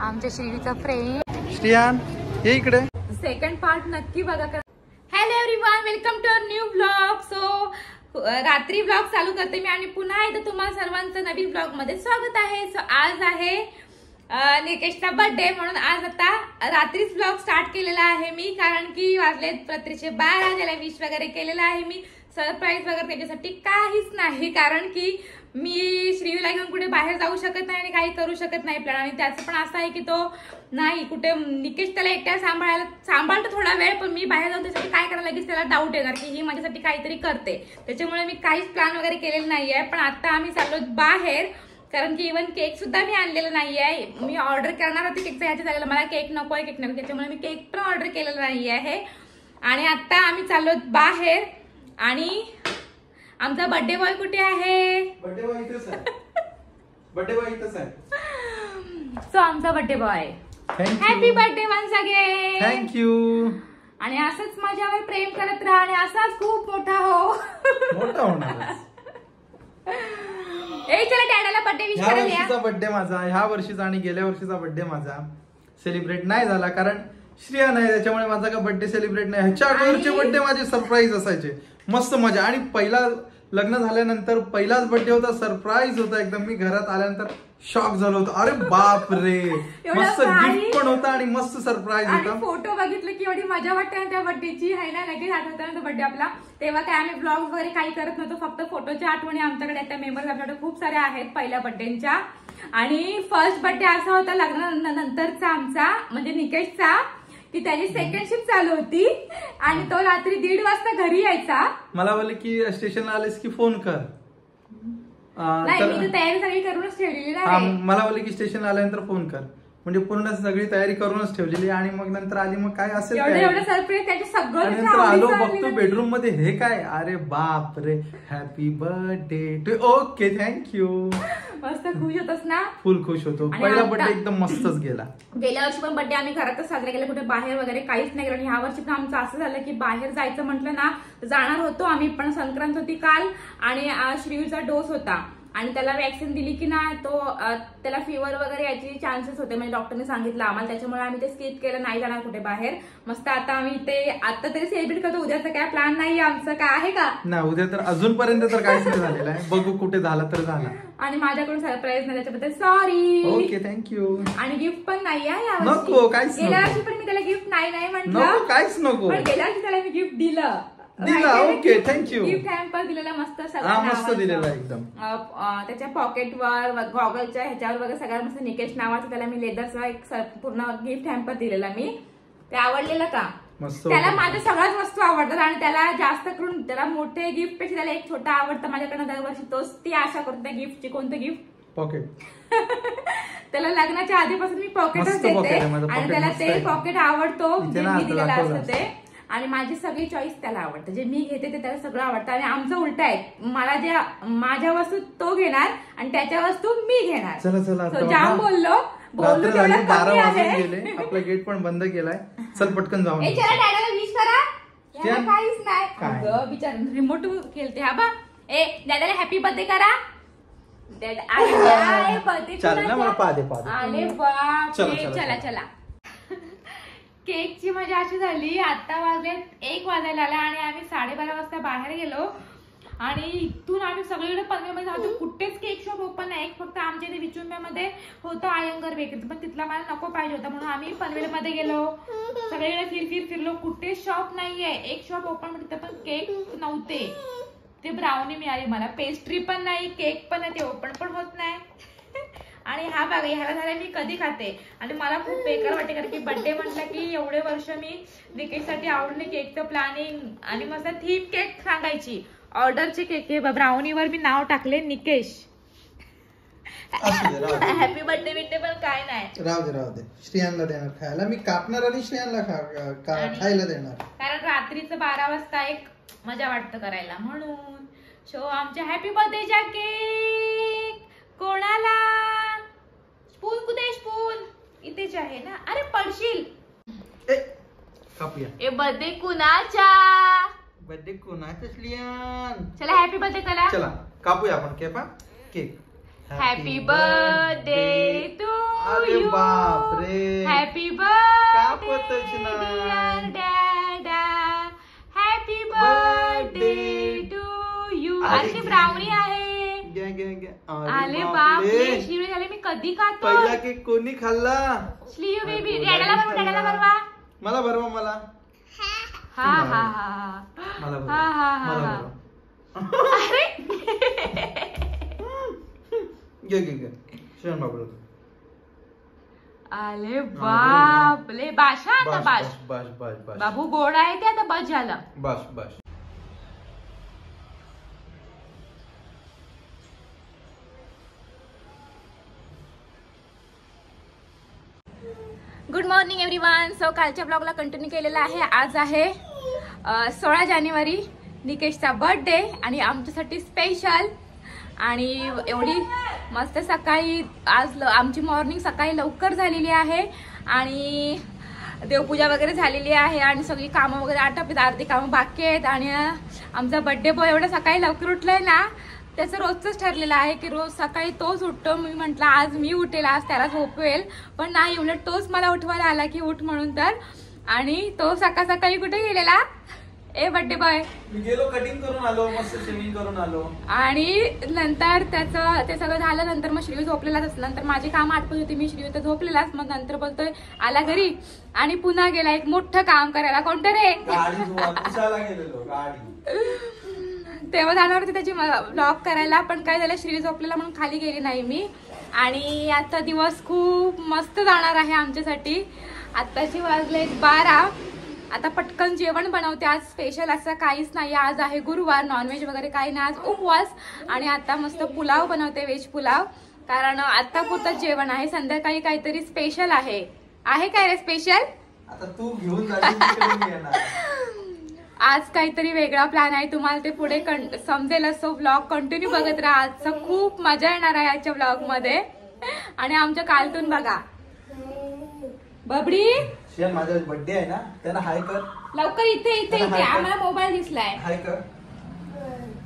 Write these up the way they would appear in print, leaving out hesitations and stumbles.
आमच्या श्रीचा फ्रेंड श्रियान ये इकडे सेकंड पार्ट नक्की बघा. Hello everyone, welcome to our new blog. So रात्री ब्लॉग चालू करते मी आणि पुन्हा एकदा तुम्हाला सर्वांचं नवीन ब्लॉग मध्ये स्वागत आहे. सो आज आहे निकेशचा बर्थडे, म्हणून आज आता रात्रीच ब्लॉग स्टार्ट केलेला आहे मी, कारण की वाजलेत रात्रीचे 12. त्याला विश वगैरे केलेला आहे मी. सरप्राईज वगैरे त्याच्यासाठी काहीच नाही, कारण की मी श्रीला घेऊन कुठे बाहेर जाऊ शकत नाही आणि काही करू शकत नाही प्लॅन. आणि त्याचं पण असं आहे की तो नाही कुठे, निकेश त्याला एकट्या सांभाळतो थोडा वेळ, पण मी बाहेर जाऊन त्यासाठी काय करायला लगेच त्याला डाऊट येणार की ही माझ्यासाठी काहीतरी करते. त्याच्यामुळे मी काहीच प्लॅन वगैरे केलेलं नाहीये. पण आता आम्ही चाललो बाहेर, कारण की इव्हन केक सुद्धा मी आणलेला नाहीये. मी ऑर्डर करणार होती केकचा, ह्याच्या झालेला मला केक नको आहे, केक नको, त्याच्यामुळे मी केक पण ऑर्डर केलेला नाही आहे. आणि आता आम्ही चाललो बाहेर. आणि आमचा बर्थडे बॉय कुठे आहे? बर्थडे बॉय इथेच आहे. बर्थडे बॉय इथेच आहे. सो आमचा birthday boy, happy birthday once again. Thank you. आणि असंच माझ्यावर प्रेम करत राहा आणि असाच खूप मोठा हो. मोठा होणार. चला डॅडाला बर्थडे विश करायला. ह्या वर्षीचा बर्थडे माझा, ह्या वर्षीचा आणि गेल्या वर्षीचा बर्थडे माझा सेलिब्रेट नाही झाला, कारण श्रिया नाही, त्याच्यामुळे माझा का बर्थडे सेलिब्रेट नाही. ह्याच्या अगोदरचे बर्थडे माझे सरप्राईज असायचे, मस्त मजा. आणि पहिला लग्न झाल्यानंतर पहिलाच बर्थडे होता, सरप्राईज होता एकदम. मी घरात आल्यानंतर शॉक झालो होतो, अरे बाप रे, मस्त गिफ्ट पण होता आणि मस्त सरप्राईज होता. फोटो बघितले की एवढी मजा वाटते त्या बर्थडेची आहे ना. लगेच आठवतं ना बर्थडे आपला. तेव्हा काय आम्ही ब्लॉग वगैरे काही करत नव्हतो, फक्त फोटोच्या आठवणी आमच्याकडे त्या मेंबर्स आमच्याकडे खूप साऱ्या आहेत पहिल्या बर्थडेच्या. आणि फर्स्ट बर्थडे असा होता लग्नानंतरचा आमचा, म्हणजे निकेशचा, की त्याची सेकंड शिफ्ट चालू होती आणि तो रात्री 1:30 वाजता घरी यायचा. मला बोलले की स्टेशनला आलेस की फोन कर. नाही, मी तयारी सगळी करूनच ठेवलेली आहे. मला बोलले की स्टेशनला आल्यानंतर फोन कर, म्हणजे पूर्ण सगळी तयारी करूनच ठेवलेली. आणि मग नंतर आली, मग काय असेल एवढं सरप्राईज त्याचे सगळं. नंतर आलो, बघतो बेडरूम मध्ये हे काय, अरे बाप रे, happy birthday to. Okay, thank you. मस्त खुश होतस ना? फुल खुश होतो. पहिला बर्थडे एकदम मस्तच गेला. गेल्या वर्षी पण बर्थडे आम्ही घरातच साजरा केला, कुठे बाहेर वगैरे काहीच नाही केलं. आणि ह्या वर्षी पण आमचं असं झालं की बाहेर जायचं म्हटलं ना, जाणार होतो आम्ही, पण संक्रांत होती काल आणि श्रीचा डोस होता आणि त्याला वॅक्सिन दिली की नाही, तो त्याला फिवर वगैरे याची चान्सेस होते, म्हणजे डॉक्टरने सांगितलं आम्हाला. त्याच्यामुळे आम्ही ते स्किप केलं, नाही जाणार कुठे बाहेर. मस्त आता आम्ही ते आता तरी सेलिब्रेट करतो. उद्याचं काय प्लॅन नाही आमचं, काय आहे का? नाही, उद्या तर अजूनपर्यंत तर काहीच नाही झालेलं आहे. बघू कुठे झालं तर झालं. आणि माझ्याकडून सरप्राईज नाही, त्याच्याबद्दल सॉरी. Okay, thank you. आणि गिफ्ट पण नाही आहे नको, काहीच गेल्या वर्षी पण मी त्याला गिफ्ट नाही म्हटलं, काहीच नको. पण गेल्या वर्षी त्याला मी गिफ्ट दिलं. Okay, thank you. गिफ्ट हॅम्पर दिलेला मस्त, मस्त दिलेला एकदम. त्याच्या पॉकेटवर, गॉगलच्या ह्याच्यावर वगैरे सगळ्यात मस्त निकेश नावाचं त्याला मी लेदरचा एक पूर्ण गिफ्ट हॅम्पर दिलेला मी. ते आवडलेलं का? त्याला माझ्या सगळ्याच वस्तू आवडतात आणि त्याला जास्त करून त्याला मोठे गिफ्ट पेक्षा त्याला एक छोटा आवडतं माझ्याकडनं दरवर्षी. तोच ती आशा करतो त्या गिफ्टची. कोणतं गिफ्ट? पॉकेट. त्याला लग्नाच्या आधीपासून मी पॉकेटच देते आणि त्याला ते पॉकेट आवडतो, जे मी दिलेलं असतं ते. आणि माझी सगळी चॉईस त्याला आवडतं, जे मी घेते ते त्याला सगळं आवडतं. आणि आमचं उलट आहे, मला जे माझ्या वस्तू तो घेणार आणि त्याच्या वस्तू मी घेणार. चला जाम बोललो तेवढं कमी आहे. आपला गेट पण बंद केलाय, चल पटकन जाऊन. चला डॅडाला विश करा. काहीच नाही, बिचार रिमोट खेळते. हा बा, डॅडाला हॅपी बर्थडे करा. अरे बाप, चला. केकची मजा अशी झाली, आता वाजले 1 वाजायला आला आणि आम्ही 12:30 वाजता बाहेर गेलो. आणि इथून आम्ही सगळीकडे पनवेलमध्ये जातो, कुठेच केक शॉप ओपन नाही. फक्त आमच्या इथे विचुंब्यामध्ये होतं आयंगर बेकरी, पण तिथला मला नको पाहिजे होता म्हणून आम्ही पनवेलमध्ये गेलो. सगळीकडे फिरलो, कुठेच शॉप नाहीये. एक शॉप ओपन, तिथं पण केक नव्हते. ते ब्राउनी मिळाले मला, पेस्ट्री पण नाही, केक पण नाही, ते ओपन पण होत नाही. आणि हा बघा, ह्याला झाला मी कधी खाते. आणि मला खूप बेकार वाटते, कारण की बर्थडे म्हटलं की एवढे वर्ष मी निकेशसाठी आवडले केकचं प्लॅनिंग आणि मस्त थीम केक सांगायची. ऑर्डरचे केक हे ब्राउनीवर मी नाव टाकले निकेश. हॅपी बर्थडे बिड्डे पण काय नाही. राहू दे. श्रियांना देणार खायला, मी कापणार आणि श्रियांना खायला देणार, कारण रात्रीचं 12 वाजता एक मजा वाटतं करायला म्हणून. सो आमच्या हॅपी बर्थडेच्या केक कोणाला? स्पून कुठे? स्पून इथेच आहे ना. अरे पडशील. कापूया. ए बर्थडे कुणाचा? बर्थडे कुणाचा श्रियान? चला हॅपी बर्थडे करा. चला कापूया आपण केक. हॅपी बर्थडे टू अरे यू. बापरे. हॅपी कापतच बर्थडे नाही. डॅडा. Happy birthday to you. अशी ब्राउनी आहे. आले बापरे. शिवरी झाले मी कधी खातो. पहिला केक कोणी खाल्ला? श्लियू बेबी. डॅडाला भरवा. मला भरवा मला. हा हा हा मला हा हा हा. अरे घे शेण बाबू. आले बापले. बाशा आता बाश. बस बाबू गोड आहे ते आता बस झालं. बस. Good morning everyone. सो कालच्या ब्लॉगला कंटिन्यू केलेला आहे. आज आहे 16 जानेवारी. निकेशचा बर्थडे आणि आमच्यासाठी स्पेशल. आणि एवढी मस्त सकाळी आज आमची मॉर्निंग सकाळी लवकर झालेली आहे आणि देवपूजा वगैरे झालेली आहे आणि सगळी कामं वगैरे आटपलीत. अर्धी कामं बाकी आहेत आणि आमचा बर्थडे बॉय एवढं सकाळी लवकर उठलाय ना, त्याचं रोजच ठरलेलं आहे की रोज सकाळी तोच उठतो. मी म्हटलं आज मी उठेल, आज त्याला झोपवेल, पण नाही, उलट तोच मला उठवायला आला की उठ म्हणून. तर आणि तो सकाळी कुठे गेलेला ए बर्थडे बॉय? मी गेलो कटिंग करून आलो, मस्त शेविंग करून आलो. आणि नंतर त्याचं ते सगळं झालं. नंतर मग श्रीयू झोपलेलाच. नंतर माझी काम आटपत होती, मी श्रीयू तर झोपलेलाच. मग नंतर बोलतोय आला घरी आणि पुन्हा गेला एक मोठं काम करायला. कोणतं रे? तेव्हा जाणार होती त्याची ब्लॉग करायला, पण काय झालं श्री झोपलेला म्हणून खाली गेली नाही मी. आणि आता दिवस खूप मस्त जाणार आहे आमच्यासाठी. आत्ताची वाजले 12. आता पटकन जेवण बनवते. आज स्पेशल असं काहीच नाही. आज आहे गुरुवार, नॉनव्हेज वगैरे काही नाही, आज उपवास. आणि आता मस्त पुलाव बनवते, व्हेज पुलाव, कारण आता पुरतच जेवण आहे. संध्याकाळी काहीतरी स्पेशल आहे. काय रे स्पेशल? आता तू घेऊन जा. आज काहीतरी वेगळा प्लॅन आहे. तुम्हाला ते पुढे समजेल. असो ब्लॉग कंटिन्यू बघत राहा. आजचा खूप मजा येणार आहे आजच्या ब्लॉग मध्ये. आणि आमच्या कालतून बघा बबडी. माझा बर्थडे आहे ना, त्यांना हाय कर लवकर. इथे आम्हाला मोबाईल दिसलाय. हाय कर.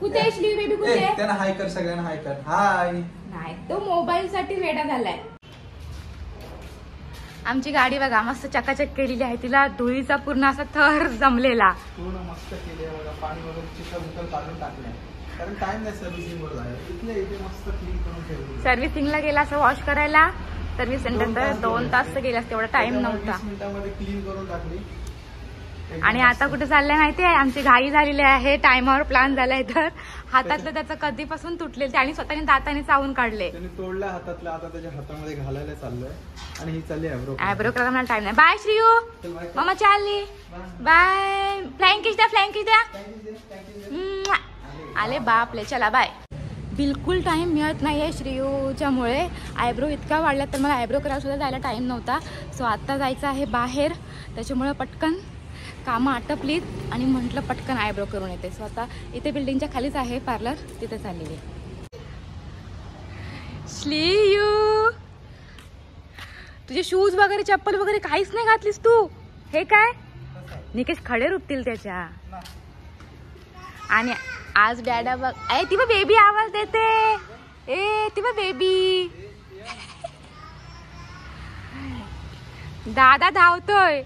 कुठे श्री बेबी? कुठे? त्यांना हाय कर, सगळ्यांना हाय कर. हाय. नाही, तो मोबाईल साठी वेडा झालाय. आमची गाडी बघा मस्त चकाचक केलेली आहे. तिला धुळीचा पूर्ण असा थर जमलेला. पूर्ण मस्त केली आहे बघा. पाणी वगैरे चिखल काढून टाकलंय, कारण टाइम नाही सर्व्हिसिंग वर जायला. इथे मस्त क्लीन करून ठेवली. सर्व्हिसिंगला गेला असं वॉश करायला सर्व्हिस सेंटर 2 तास गेला, तेवढा टाइम नव्हता. 20 मिनिटांमध्ये क्लीन करून टाकली. आणि आता कुठे चाललंय माहितीये? आमची घाई झालेली आहे. टायमावर प्लॅन झालाय. तर हातातलं त्याचं कधीपासून तुटलेलं ते आणि स्वतःने दाताने चावून काढले. त्याने तोडल्या हातातलं, आता त्याच्या हातामध्ये घालायला चाललंय. आणि ही चालली ॲब्रो करायला मला टाइम नाही. बाय श्रीयू. मामा चालली. बाय. फ्लाइंग किस द्या. आले बापले. चला बाय. बिलकुल टाइम मिळत नाहीये श्रीयूच्यामुळे. आयब्रो इतका वाढला तर मला आयब्रो करायला सुद्धा जायला टाइम नव्हता. सो आता जायचं आहे बाहेर, त्याच्यामुळे पटकन कामं आटपलीत आणि म्हटलं पटकन आयब्रो करून येते. सो आता इथे बिल्डिंगच्या खालीच आहे पार्लर, तिथे चाललेली. श्रीयू तुझे शूज वगैरे चप्पल वगैरे काहीच नाही घातलीस तू. हे काय? निकेश खडे रुपतील त्याच्या. आणि आज डॅडा बघ. ती बघ बेबी आवाज देते. ती बघ बेबी. दादा धावतोय.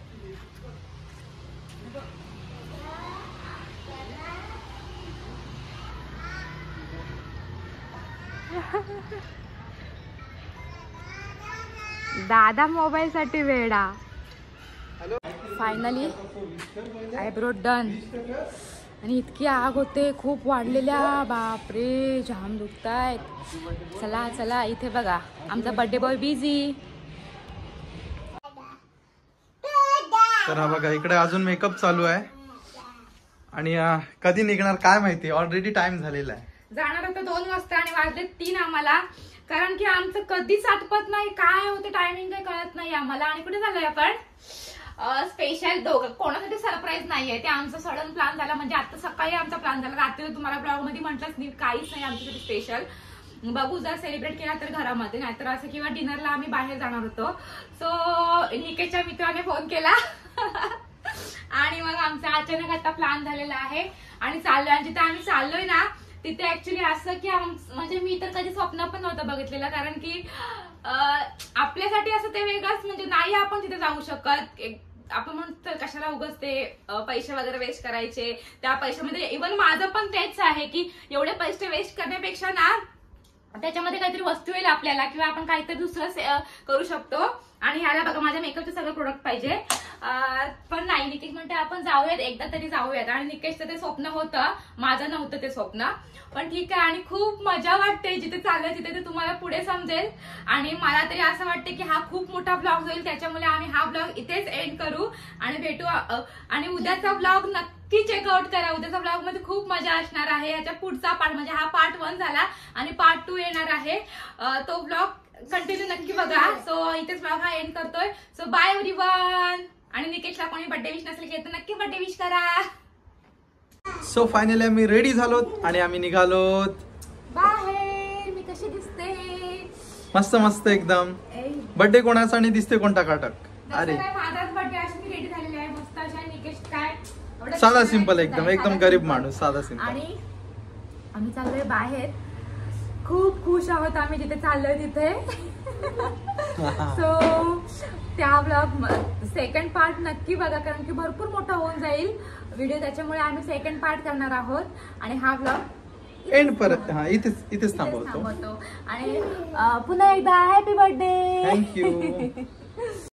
दादा मोबाईल साठी वेडा. Finally eyebrow done. आणि इतकी आग होते, खूप वाढलेल्या. बापरे, जाम दुखतायत. चला इथे बघा आमचा बर्थडे बॉय बिझी. तर हा बघा इकडे अजून मेकअप चालू आहे. आणि कधी निघणार काय माहिती. ऑलरेडी टाइम झालेला आहे. जाणार होतं 2 वाजता आणि वाजले 3 आम्हाला. कारण की आमचं कधीच आटपत नाही. काय होते टायमिंग काही कळत नाही आम्हाला. आणि कुठे झालोय आपण? स्पेशल कोणासाठी सरप्राईज नाहीये. ते आमचा सडन प्लॅन झाला. म्हणजे आता सकाळी आमचा प्लॅन झाला. रात्री तुम्हाला ब्लॉग मध्ये म्हटलंच नाही, काहीच नाही आमच्यासाठी स्पेशल. बघू जर सेलिब्रेट केला तर घरामध्ये, नाहीतर असं किंवा डिनरला आम्ही बाहेर जाणार होतो. सो निकेशच्या मित्राने फोन केला आणि मग आमचा अचानक आता प्लॅन झालेला आहे आणि चाललोय. आणि जिथे आम्ही चाललोय ना तिथे ऍक्च्युली असं की म्हणजे मी तर कधी स्वप्न पण नव्हतं बघितलेलं, कारण की आपल्यासाठी असं ते वेगळंच, म्हणजे नाही आपण तिथे जाऊ शकत. आपण म्हणतो कशाला उगाच ते पैसे वगैरे वेस्ट करायचे. त्या पैशामध्ये इव्हन माझं पण तेच आहे की एवढे पैसे वेस्ट करण्यापेक्षा ना त्याच्यामध्ये काहीतरी वस्तू येईल आपल्याला, किंवा आपण काहीतरी दुसरं करू शकतो. आणि ह्याला बघा माझ्या मेकअपचे सगळे प्रोडक्ट पाहिजे, पण नाही, निकेश म्हणते आपण जाऊयात, एकदा तरी जाऊयात. आणि निकेशचं ते स्वप्न होतं, माझं नव्हतं ते स्वप्न, पण ठीक आहे. आणि खूप मजा वाटते जिथे चाललंय तिथे, ते तुम्हाला पुढे समजेल. आणि मला तरी असं वाटतं की हा खूप मोठा ब्लॉग होईल, त्याच्यामुळे आम्ही हा ब्लॉग इथेच एंड करू आणि भेटू. आणि उद्याचा ब्लॉग नक्की चेकआउट करा. उद्याचा ब्लॉग मध्ये खूप मजा असणार आहे. याच्या पुढचा पार्ट, म्हणजे हा पार्ट 1 झाला आणि पार्ट 2 येणार आहे, तो ब्लॉग कंटिन्यू नक्की बघा. सो इथेच ब्लॉग हा एंड करतोय. So bye everyone. आणि निकेशला कोणी बर्थडे विश नसेल केलं तर नक्की बर्थडे विश करा. सो फायनली आम्ही रेडी झालोत आणि आम्ही निघालोत बाहेर. मी कशी दिसते? मस्त मस्त एकदम. बर्थडे कोणाचा आणि दिसते कोण टकाटक. अरे माझाच बर्थडे अशी मी रेडी झालेली आहे मस्त अशा. निकेश काय साधा सिंपल एकदम एकदम गरीब माणूस, साधा सिंपल. आणि आम्ही चाललोय बाहेर. खूप खुश आहोत आम्ही जिथे चाललोय तिथे. सो त्या ब्लॉग सेकंड पार्ट नक्की बघा, कारण की भरपूर मोठा होऊन जाईल व्हिडिओ, त्याच्यामुळे आम्ही सेकंड पार्ट करणार आहोत. आणि हा ब्लॉग एंड परत इथेच थांबवतो. आणि पुन्हा एकदा हॅपी बर्थडे. थँक्यू.